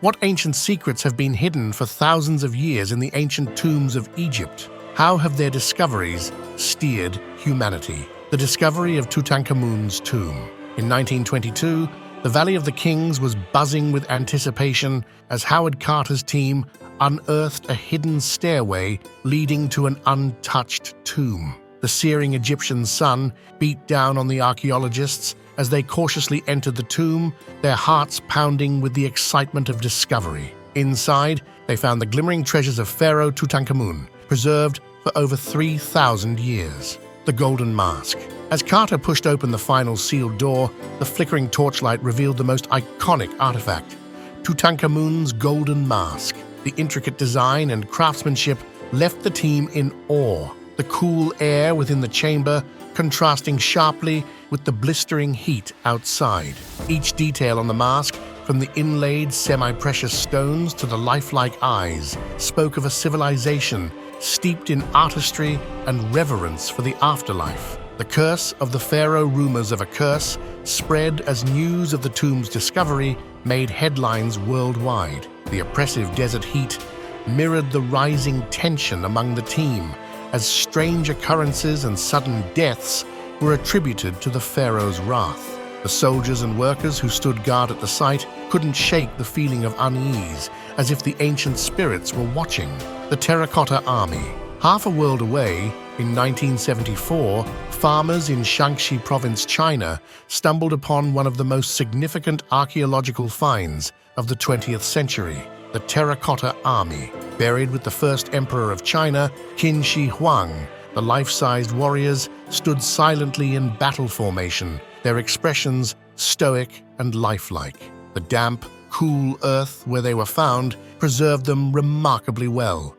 What ancient secrets have been hidden for thousands of years in the ancient tombs of Egypt? How have their discoveries steered humanity? The discovery of Tutankhamun's tomb. In 1922, the Valley of the Kings was buzzing with anticipation as Howard Carter's team unearthed a hidden stairway leading to an untouched tomb. The searing Egyptian sun beat down on the archaeologists as they cautiously entered the tomb, their hearts pounding with the excitement of discovery. Inside, they found the glimmering treasures of Pharaoh Tutankhamun, preserved for over 3,000 years. The Golden Mask. As Carter pushed open the final sealed door, the flickering torchlight revealed the most iconic artifact, Tutankhamun's Golden Mask. The intricate design and craftsmanship left the team in awe, the cool air within the chamber contrasting sharply with the blistering heat outside. Each detail on the mask, from the inlaid semi-precious stones to the lifelike eyes, spoke of a civilization steeped in artistry and reverence for the afterlife. The curse of the pharaoh, rumors of a curse, spread as news of the tomb's discovery made headlines worldwide. The oppressive desert heat mirrored the rising tension among the team as strange occurrences and sudden deaths were attributed to the pharaoh's wrath. The soldiers and workers who stood guard at the site couldn't shake the feeling of unease, as if the ancient spirits were watching. The Terracotta Army. Half a world away, in 1974, farmers in Shaanxi Province, China, stumbled upon one of the most significant archaeological finds of the 20th century, the Terracotta Army. Buried with the first emperor of China, Qin Shi Huang, the life-sized warriors stood silently in battle formation, their expressions stoic and lifelike. The damp, cool earth where they were found preserved them remarkably well,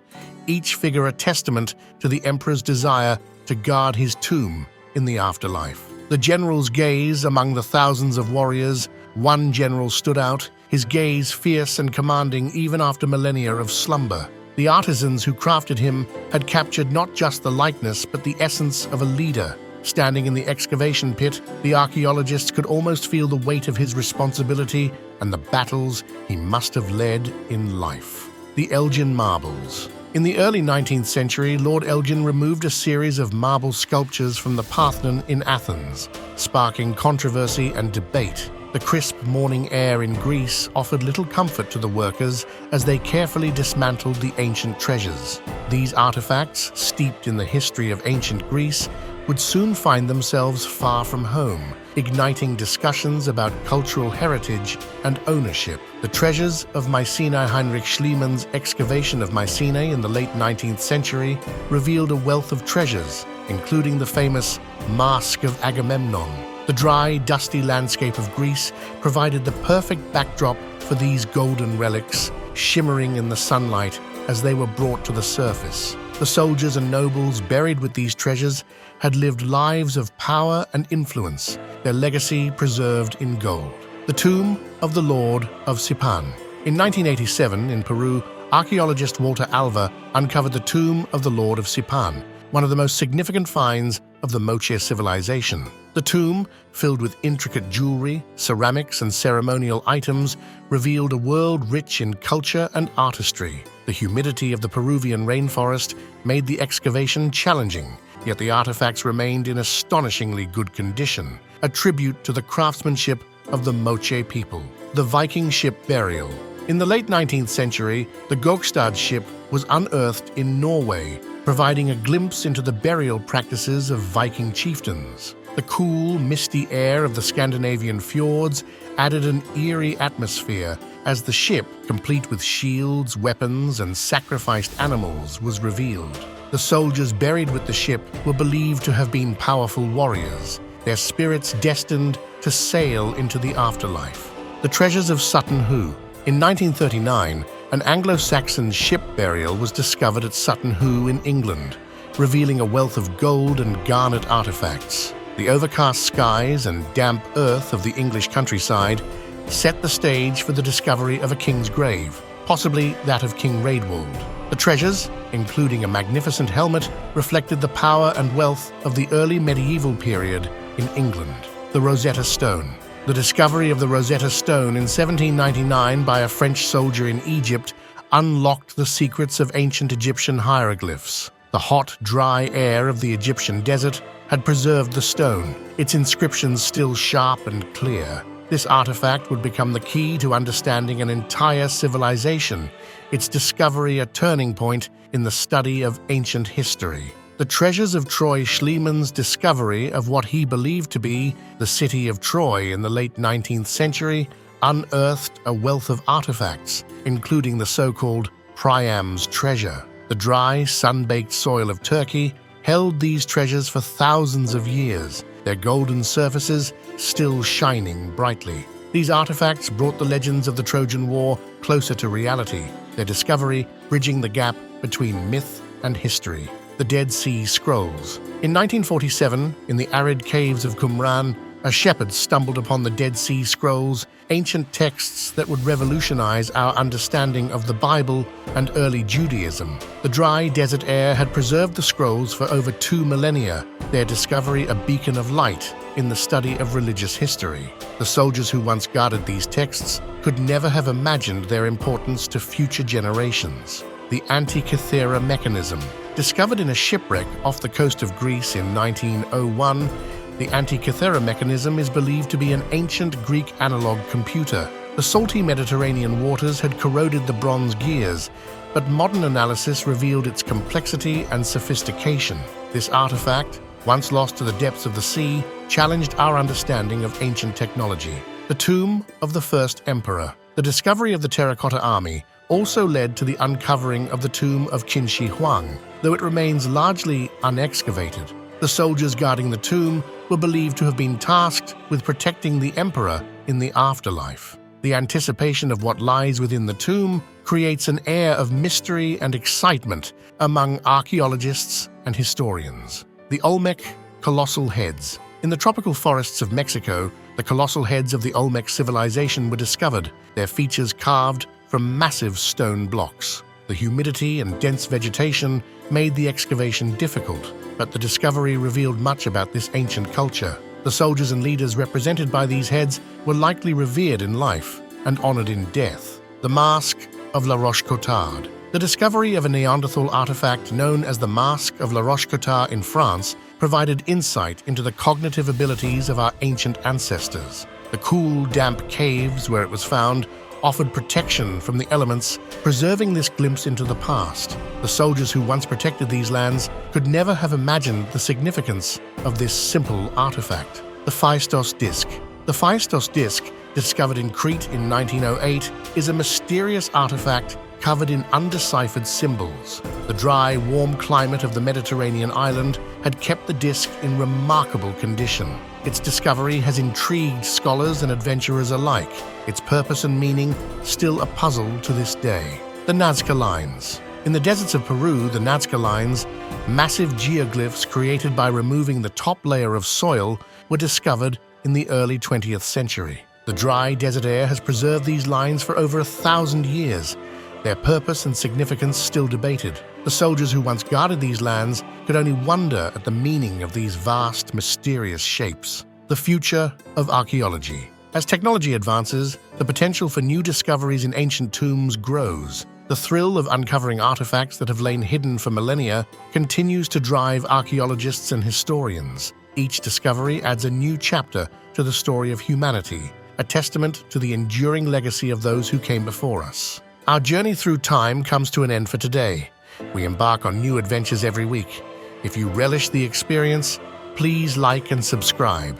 each figure a testament to the emperor's desire to guard his tomb in the afterlife. The general's gaze among the thousands of warriors, one general stood out, his gaze fierce and commanding even after millennia of slumber. The artisans who crafted him had captured not just the likeness but the essence of a leader. Standing in the excavation pit, the archaeologists could almost feel the weight of his responsibility and the battles he must have led in life. The Elgin Marbles. In the early 19th century, Lord Elgin removed a series of marble sculptures from the Parthenon in Athens, sparking controversy and debate. The crisp morning air in Greece offered little comfort to the workers as they carefully dismantled the ancient treasures. These artifacts, steeped in the history of ancient Greece, would soon find themselves far from home, igniting discussions about cultural heritage and ownership. The treasures of Mycenae. Heinrich Schliemann's excavation of Mycenae in the late 19th century revealed a wealth of treasures, including the famous Mask of Agamemnon. The dry, dusty landscape of Greece provided the perfect backdrop for these golden relics, shimmering in the sunlight as they were brought to the surface. The soldiers and nobles buried with these treasures had lived lives of power and influence, their legacy preserved in gold. The tomb of the Lord of Sipan. In 1987, in Peru, archaeologist Walter Alva uncovered the tomb of the Lord of Sipan, one of the most significant finds of the Moche civilization. The tomb, filled with intricate jewelry, ceramics, and ceremonial items, revealed a world rich in culture and artistry. The humidity of the Peruvian rainforest made the excavation challenging, yet the artifacts remained in astonishingly good condition, a tribute to the craftsmanship of the Moche people. The Viking ship burial. In the late 19th century, the Gokstad ship was unearthed in Norway, providing a glimpse into the burial practices of Viking chieftains. The cool, misty air of the Scandinavian fjords added an eerie atmosphere as the ship, complete with shields, weapons, and sacrificed animals, was revealed. The soldiers buried with the ship were believed to have been powerful warriors, their spirits destined to sail into the afterlife. The treasures of Sutton Hoo. In 1939, an Anglo-Saxon ship burial was discovered at Sutton Hoo in England, revealing a wealth of gold and garnet artifacts. The overcast skies and damp earth of the English countryside set the stage for the discovery of a king's grave, possibly that of King Raedwald. The treasures, including a magnificent helmet, reflected the power and wealth of the early medieval period in England. The Rosetta Stone. The discovery of the Rosetta Stone in 1799 by a French soldier in Egypt unlocked the secrets of ancient Egyptian hieroglyphs. The hot, dry air of the Egyptian desert had preserved the stone, its inscriptions still sharp and clear. This artifact would become the key to understanding an entire civilization, its discovery a turning point in the study of ancient history. The treasures of Troy Schliemann's discovery of what he believed to be the city of Troy in the late 19th century unearthed a wealth of artifacts, including the so-called Priam's treasure. The dry, sun-baked soil of Turkey held these treasures for thousands of years, their golden surfaces still shining brightly. These artifacts brought the legends of the Trojan War closer to reality, their discovery bridging the gap between myth and history. The Dead Sea Scrolls. In 1947, in the arid caves of Qumran, a shepherd stumbled upon the Dead Sea Scrolls, ancient texts that would revolutionize our understanding of the Bible and early Judaism. The dry desert air had preserved the scrolls for over 2 millennia, their discovery a beacon of light in the study of religious history. The soldiers who once guarded these texts could never have imagined their importance to future generations. The Antikythera mechanism. Discovered in a shipwreck off the coast of Greece in 1901, the Antikythera mechanism is believed to be an ancient Greek analog computer. The salty Mediterranean waters had corroded the bronze gears, but modern analysis revealed its complexity and sophistication. This artifact, once lost to the depths of the sea, challenged our understanding of ancient technology. The tomb of the first emperor. The discovery of the Terracotta Army also led to the uncovering of the tomb of Qin Shi Huang, though it remains largely unexcavated. The soldiers guarding the tomb were believed to have been tasked with protecting the emperor in the afterlife. The anticipation of what lies within the tomb creates an air of mystery and excitement among archaeologists and historians. The Olmec Colossal Heads. In the tropical forests of Mexico, the colossal heads of the Olmec civilization were discovered, their features carved from massive stone blocks. The humidity and dense vegetation made the excavation difficult, but the discovery revealed much about this ancient culture. The soldiers and leaders represented by these heads were likely revered in life and honored in death. The Mask of La Roche-Cotard. The discovery of a Neanderthal artifact known as the Mask of La Roche-Cotard in France provided insight into the cognitive abilities of our ancient ancestors. The cool, damp caves where it was found offered protection from the elements, preserving this glimpse into the past. The soldiers who once protected these lands could never have imagined the significance of this simple artifact. The Phaistos Disc. The Phaistos Disc, discovered in Crete in 1908, is a mysterious artifact covered in undeciphered symbols. The dry, warm climate of the Mediterranean island had kept the disc in remarkable condition. Its discovery has intrigued scholars and adventurers alike, its purpose and meaning still a puzzle to this day. The Nazca Lines. In the deserts of Peru, the Nazca Lines, massive geoglyphs created by removing the top layer of soil, were discovered in the early 20th century. The dry desert air has preserved these lines for over 1,000 years, their purpose and significance still debated. The soldiers who once guarded these lands could only wonder at the meaning of these vast, mysterious shapes. The future of archaeology. As technology advances, the potential for new discoveries in ancient tombs grows. The thrill of uncovering artifacts that have lain hidden for millennia continues to drive archaeologists and historians. Each discovery adds a new chapter to the story of humanity, a testament to the enduring legacy of those who came before us. Our journey through time comes to an end for today. We embark on new adventures every week. If you relish the experience, please like and subscribe.